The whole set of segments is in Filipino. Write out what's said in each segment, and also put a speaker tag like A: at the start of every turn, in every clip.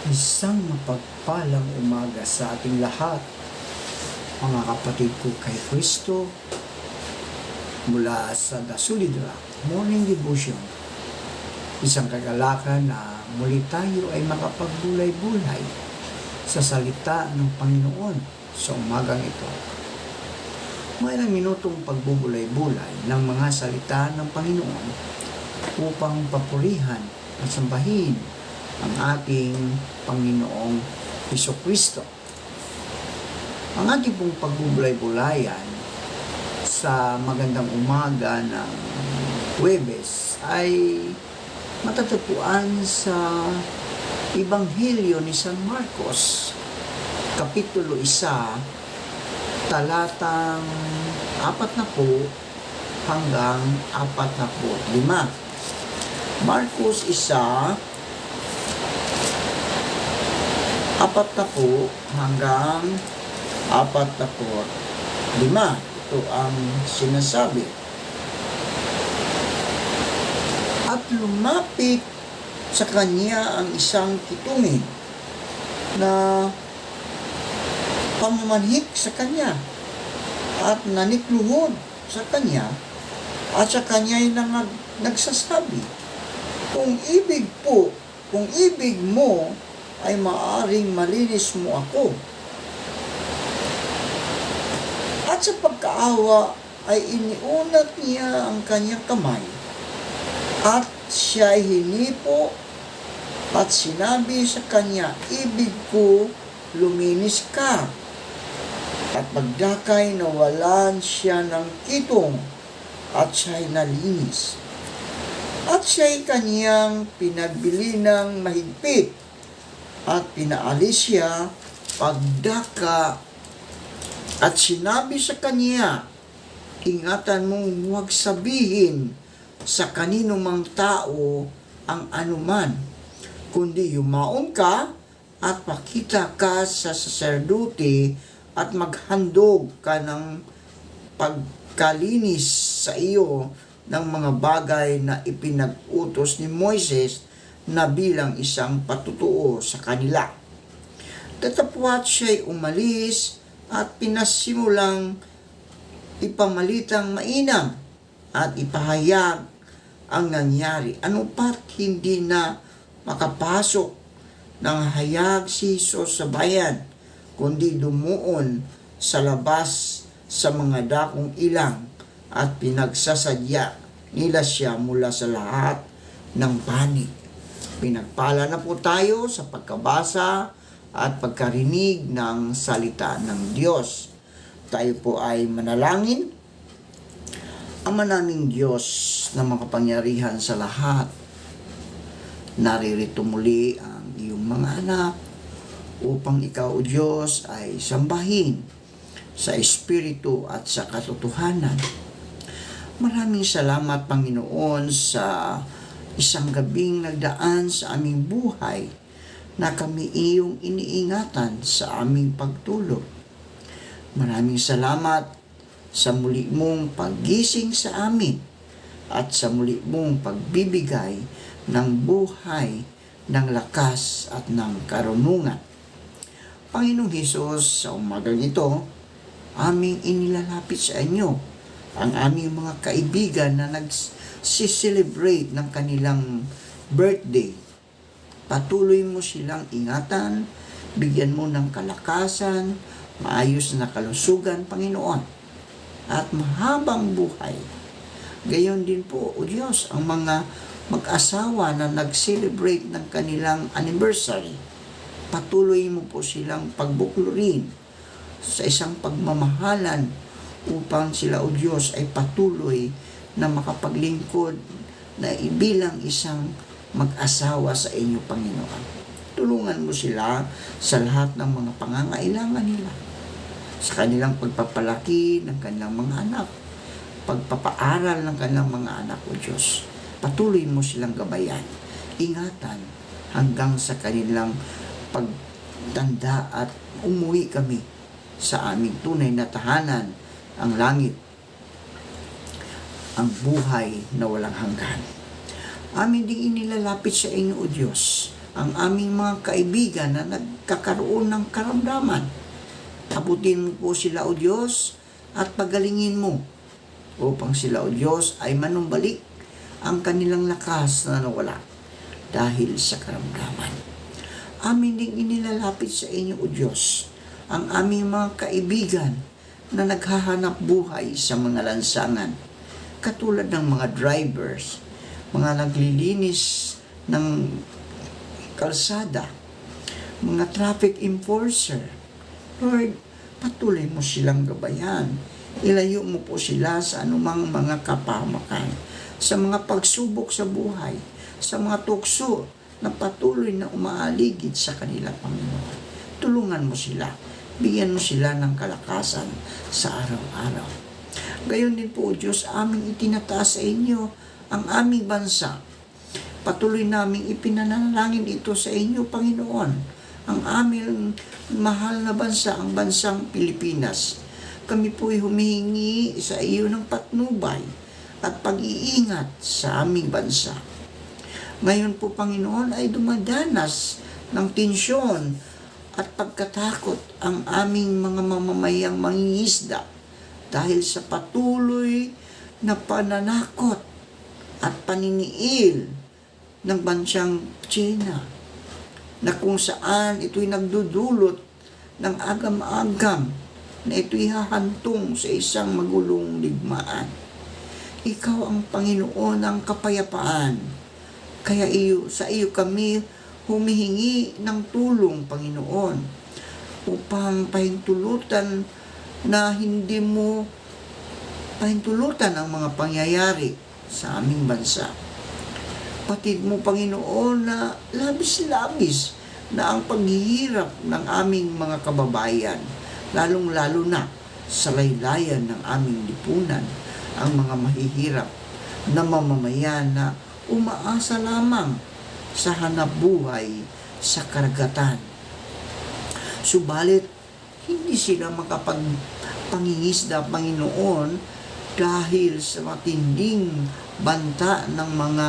A: Isang mapagpalang umaga sa ating lahat, mga kapatid ko kay Kristo, mula sa The Solid Rock Morning Devotion. Isang kagalakan na muli tayo ay makapagbulay-bulay sa salita ng Panginoon sa umagang ito. May ilang minutong pagbubulay-bulay ng mga salita ng Panginoon upang papurihan at sambahin ang ating Panginoong Hesukristo. Ang ating pong pagbubulay-bulayan sa magandang umaga ng Huwebes ay matatagpuan sa Ebanghelyo ni San Marcos, Kapitulo 1, talatang 40 hanggang 45. Marcos 1, 40 hanggang 45. Ito ang sinasabi. At lumapit sa kanya ang isang kitungin na pamumanhik sa kanya at nanikluhod sa kanya at sa kanya ay nagsasabi, kung ibig mo ay maaring malinis mo ako. At sa pagkaawa ay iniunat niya ang kanyang kamay at siya ay hinipo at sinabi sa kanya, ibig ko, luminis ka. At pagdakay nawalan siya ng kitong at siya ay nalinis. At siya ay kanyang pinagbili ng mahigpit at pinaalis siya pagdaka at sinabi sa kanya, ingatan mong huwag sabihin sa kanino mang tao ang anuman, kundi yumaon ka at pakita ka sa saserdote at maghandog ka ng pagkalinis sa iyo ng mga bagay na ipinag-utos ni Moises na bilang isang patutuo sa kanila. Tatapwat siya'y umalis at pinasimulang ipamalitang mainam at ipahayag ang nangyari. Ano pat hindi na makapasok ng hayag si Jesus sa bayan, kundi dumuon sa labas sa mga dakong ilang at pinagsasadya nila siya mula sa lahat ng panig. Pinagpala na po tayo sa pagkabasa at pagkarinig ng salita ng Diyos. Tayo po ay manalangin. Ama naming Diyos na makapangyarihan sa lahat, naririto muli ang iyong mga anak upang ikaw, O Diyos, ay sambahin sa Espiritu at sa katotohanan. Maraming salamat, Panginoon, sa isang gabing nagdaan sa aming buhay na kami iyong iniingatan sa aming pagtulog. Maraming salamat sa muli mong paggising sa amin at sa muli mong pagbibigay ng buhay, ng lakas at ng karunungan. Panginoong Hesus, sa umagang ito, aming inilalapit sa inyo ang aming mga kaibigan na nagsiselebrate ng kanilang birthday. Patuloy mo silang ingatan, bigyan mo ng kalakasan, maayos na kalusugan, Panginoon, at mahabang buhay. Gayon din po, O Diyos, ang mga mag-asawa na nag-celebrate ng kanilang anniversary. Patuloy mo po silang pagbuklurin sa isang pagmamahalan upang sila, O Diyos, ay patuloy na makapaglingkod na ibilang isang mag-asawa sa inyo, Panginoon. Tulungan mo sila sa lahat ng mga pangangailangan nila, sa kanilang pagpapalaki ng kanilang mga anak, pagpapaaral ng kanilang mga anak, O Diyos. Patuloy mo silang gabayan, ingatan hanggang sa kanilang pagtanda at umuwi kami sa aming tunay na tahanan, ang langit, ang buhay na walang hanggan. Amin ding inilalapit sa inyo, O Diyos, ang aming mga kaibigan na nagkakaroon ng karamdaman. Abutin mo po sila, O Diyos, at pagalingin mo upang sila, O Diyos, ay manumbalik ang kanilang lakas na nawala dahil sa karamdaman. Amin ding inilalapit sa inyo, O Diyos, ang aming mga kaibigan na naghahanap buhay sa mga lansangan, katulad ng mga drivers, mga naglilinis ng kalsada, mga traffic enforcer. Lord, patuloy mo silang gabayan. Ilayo mo po sila sa anumang mga kapahamakan, sa mga pagsubok sa buhay, sa mga tukso na patuloy na umaaligid sa kanila, Panginoon. Tulungan mo sila. Bigyan mo sila ng kalakasan sa araw-araw. Gayon din po, Diyos, aming itinataas sa inyo ang aming bansa. Patuloy naming ipinanalangin ito sa inyo, Panginoon. Ang aming mahal na bansa, ang bansang Pilipinas. Kami po'y humihingi sa iyo ng patnubay at pag-iingat sa aming bansa. Ngayon po, Panginoon, ay dumadanas ng tensyon at pagkatakot ang aming mga mamamayang mangingisda dahil sa patuloy na pananakot at paniniil ng bansang China, na kung saan ito'y nagdudulot ng agam-agam na ito'y hahantong sa isang magulong digmaan. Ikaw ang Panginoon ng kapayapaan, kaya sa iyo kami humihingi ng tulong, Panginoon, upang pahintulutan na hindi mo pahintulutan ang mga pangyayari sa aming bansa. Patid mo, Panginoon, na labis-labis na ang paghihirap ng aming mga kababayan, lalong-lalo na sa laylayan ng aming lipunan, ang mga mahihirap na mamamayan na umaasa lamang sa hanap buhay sa karagatan. Subalit, hindi sila makapagpangingisda, Panginoon, dahil sa matinding banta ng mga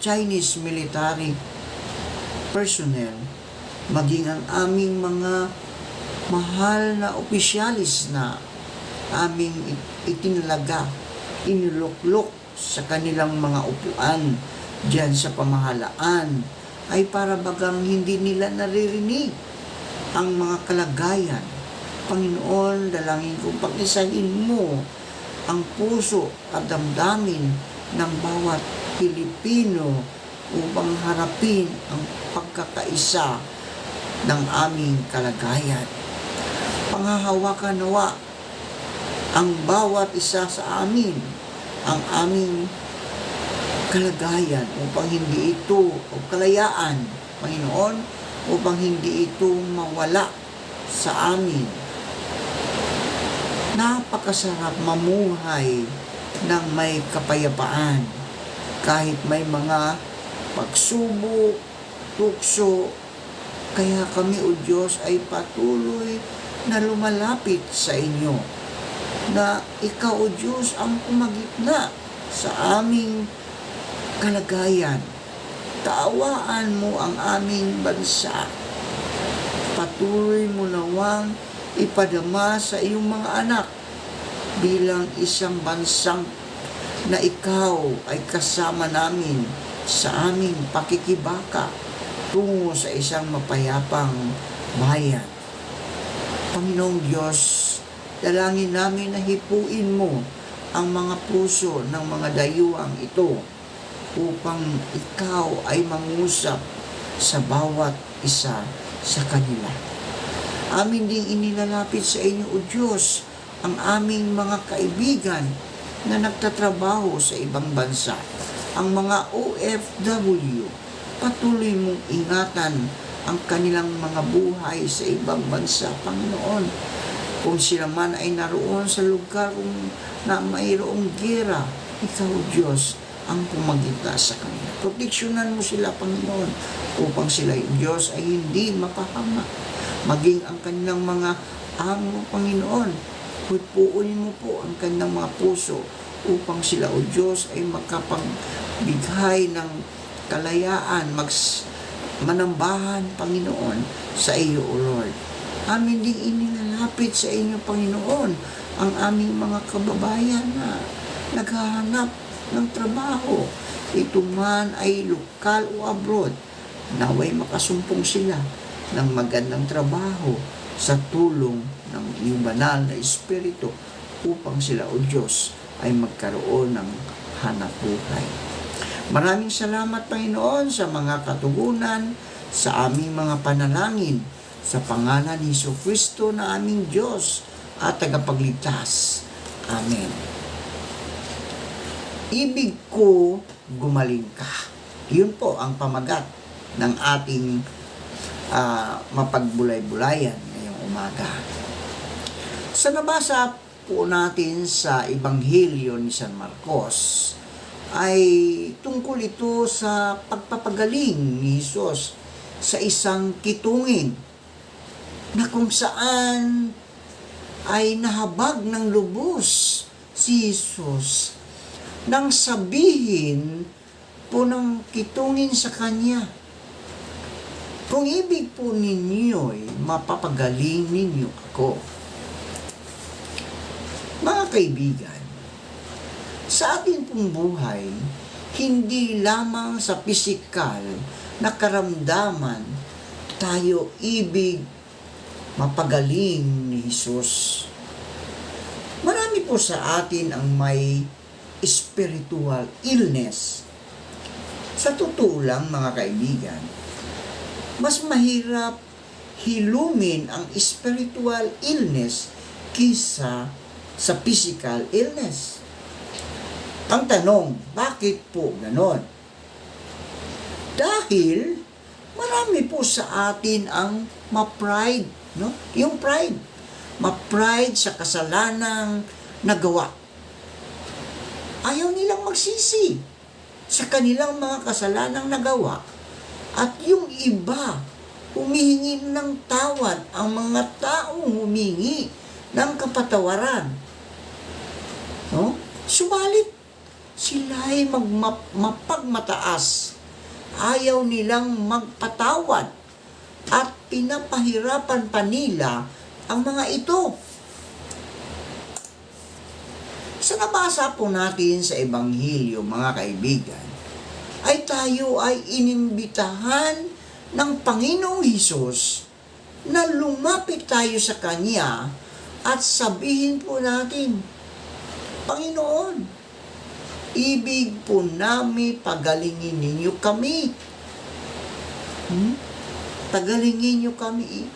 A: Chinese military personnel, maging ang aming mga mahal na opisyalis na aming itinalaga, iniluklok sa kanilang mga upuan diyan sa pamahalaan, ay para bagang hindi nila naririnig ang mga kalagayan. Panginoon, dalangin kong pag-isahin mo ang puso at damdamin ng bawat Pilipino upang harapin ang pagkakaisa ng aming kalagayan. Panghahawakan nawa ang bawat isa sa amin, ang aming kalagayan upang hindi ito, o kalayaan, Panginoon, upang hindi ito mawala sa amin. Napakasarap mamuhay ng may kapayapaan kahit may mga pagsubok, tukso. Kaya kami, O Diyos, ay patuloy na lumalapit sa inyo, na ikaw, O Diyos, ang kumagitna sa aming kalagayan. Kaawaan mo ang aming bansa. Patuloy mo nawang ipadama sa iyong mga anak bilang isang bansang na ikaw ay kasama namin sa aming pakikibaka tungo sa isang mapayapang bayan. Panginoong Diyos, dalangin namin na hipuin mo ang mga puso ng mga dayuhang ito upang ikaw ay mangusap sa bawat isa sa kanila. Amin ding inilalapit sa inyo, O Diyos, ang aming mga kaibigan na nagtatrabaho sa ibang bansa, ang mga OFW. Patuloy mong ingatan ang kanilang mga buhay sa ibang bansa, Panginoon. Kung sila man ay naroon sa lugar na mayroong gera, ikaw, Diyos, ang pumagitna sa kanila. Proteksyonan mo sila, Panginoon, upang sila, Diyos, ay hindi mapahama. Maging ang kanilang mga amo, Panginoon, pupuunin mo po ang kanilang mga puso upang sila, O Diyos, ay makapagbigay ng kalayaan, manambahan, Panginoon, sa iyo, O Lord. Amin ding inilalapit sa inyo, Panginoon, ang aming mga kababayan na naghahanap ng trabaho. Ito man ay lokal o abroad. Naway makasumpong sila ng magandang trabaho sa tulong ng iyong banal na Espiritu upang sila, O Diyos, ay magkaroon ng hanap buhay. Maraming salamat, Panginoon, sa mga katugunan, sa aming mga panalangin, sa pangalan ni Jesucristo na aming Diyos at tagapagligtas. Amen. Ibig ko gumaling ka. Yun po ang pamagat ng ating mapagbulay-bulayan ngayong umaga. Sa nabasa po natin sa Ebanghelyo ni San Marcos, ay tungkol ito sa pagpapagaling ni Jesus sa isang kitungin na kung saan ay nahabag ng lubos si Jesus nang sabihin po ng kitungin sa kanya, kung ibig po ninyo'y mapapagaling ninyo ako. Mga kaibigan, sa ating pong buhay, hindi lamang sa pisikal na karamdaman tayo ibig mapagaling ni Jesus. Marami po sa atin ang may spiritual illness. Sa totoo lang, mga kaibigan, mas mahirap hilumin ang spiritual illness kisa sa physical illness. Ang tanong, bakit po ganon? Dahil marami po sa atin ang ma-pride, no? Yung pride. Ma-pride sa kasalanang nagawa. Ayaw nilang magsisi sa kanilang mga kasalanang nagawa. At yung iba, humihingi ng tawad. Ang mga taong humingi ng kapatawaran. No? Subalit, sila ay mapagmataas. Ayaw nilang magpatawad. At pinapahirapan pa nila ang mga ito. Sa nabasa po natin sa Ebanghelyo, mga kaibigan, ay tayo ay inimbitahan ng Panginoong Hesus na lumapit tayo sa Kanya at sabihin po natin, Panginoon, ibig po namin pagalingin ninyo kami. Pagalingin niyo kami.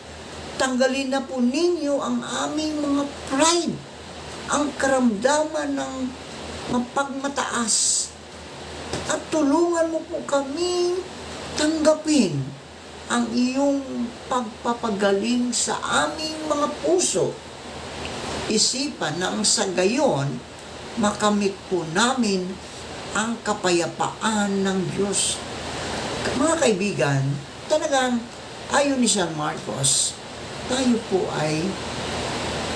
A: Tanggalin na po ninyo ang aming mga pride, ang karamdaman ng mapagmataas. At tulungan mo po kami tanggapin ang iyong pagpapagaling sa aming mga puso. Isipan na ang sa gayon, makamit po namin ang kapayapaan ng Diyos. Mga kaibigan, talagang ayon ni San Marcos, tayo po ay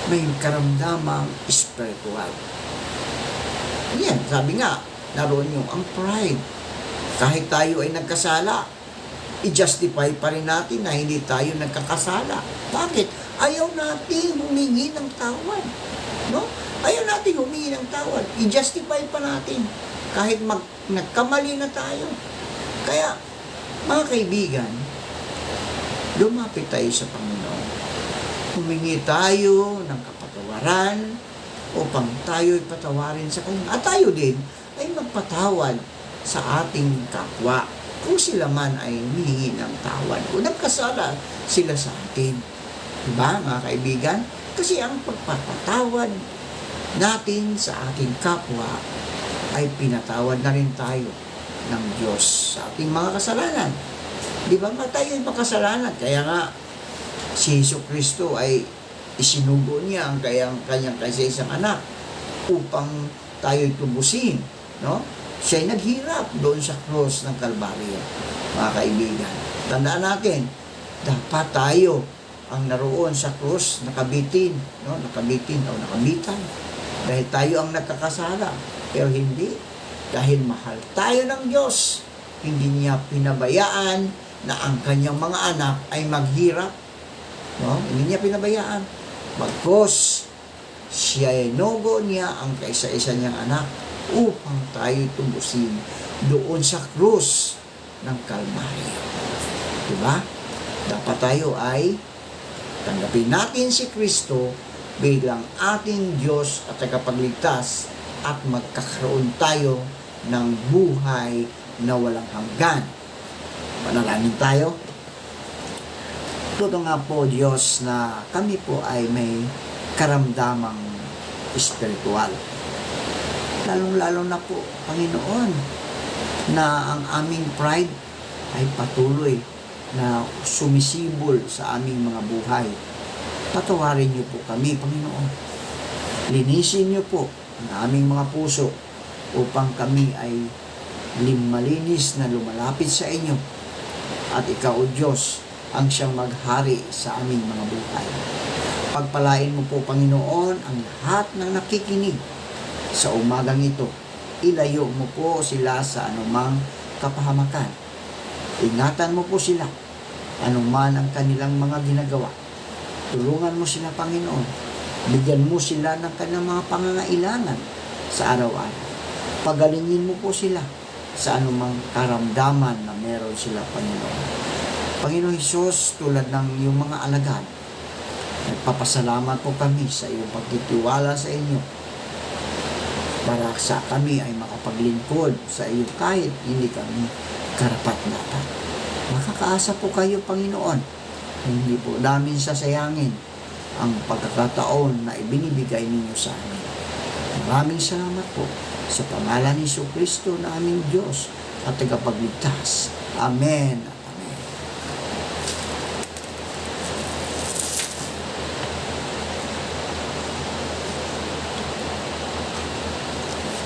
A: may karamdamang spiritual. Yan, sabi nga, naroon yung ang pride. Kahit tayo ay nagkasala, i-justify pa rin natin na hindi tayo nagkakasala. Bakit? Ayaw natin humingi ng tawad. No? Ayaw natin humingi ng tawad. I-justify pa natin. Kahit nagkamali na tayo. Kaya, mga kaibigan, lumapit tayo sa Panginoon. Humingi tayo ng kapatawaran upang tayo'y patawarin sa Kanya. At tayo din ay magpatawad sa ating kapwa kung sila man ay humingi ng tawad o nagkasala sila sa atin. Diba, mga kaibigan? Kasi ang pagpapatawad natin sa ating kapwa ay pinatawad na rin tayo ng Diyos sa ating mga kasalanan. Di ba? Tayo ay makasalanan. Kaya nga, si Jesucristo ay isinugo niya ang kanyang kaisa-isang anak upang tayo'y tubusin. No? Siya'y naghirap doon sa cross ng Kalbaryo. Mga kaibigan, tandaan natin, dapat tayo ang naroon sa cross, nakabitin, no? Nakabitin o nakabitan. Dahil tayo ang nagkakasala. Pero hindi. Dahil mahal tayo ng Diyos, hindi niya pinabayaan na ang kanyang mga anak ay maghirap. No? Hindi niya pinabayaan. Bagkus, siya ay nogo niya ang kaisa-isa niyang anak upang tayo tubusin doon sa krus ng Kalbaryo. Diba? Dapat tayo ay tanggapin natin si Kristo bilang ating Diyos at tagapagligtas at magkakaroon tayo ng buhay na walang hanggan. Manalangin tayo. Totoo nga po, Diyos, na kami po ay may karamdamang espiritual. Lalong-lalo na po, Panginoon, na ang aming pride ay patuloy na sumisibol sa aming mga buhay. Patawarin niyo po kami, Panginoon. Linisin niyo po ang aming mga puso upang kami ay malinis na lumalapit sa inyo. At ikaw, O Diyos, ang siyang maghari sa aming mga buhay. Pagpalain mo po, Panginoon, ang lahat ng nakikinig sa umagang ito. Ilayo mo po sila sa anumang kapahamakan. Ingatan mo po sila, anuman ang kanilang mga ginagawa. Tulungan mo sila, Panginoon. Bigyan mo sila ng kanilang mga pangangailangan sa araw-araw. Pagalingin mo po sila sa anumang karamdaman na meron sila, Panginoon. Panginoon Hesus, tulad ng iyong mga alagad, nagpapasalamat po kami sa iyong pagtitiwala sa inyo para sa kami ay makapaglingkod sa iyo kahit hindi kami karapat-dapat. Makakaasa po kayo, Panginoon. Hindi po namin sasayangin ang pagkakataon na ibinibigay ninyo sa amin. Maraming salamat po sa pangalan ni Jesucristo na aming Diyos at tagapagligtas. Amen.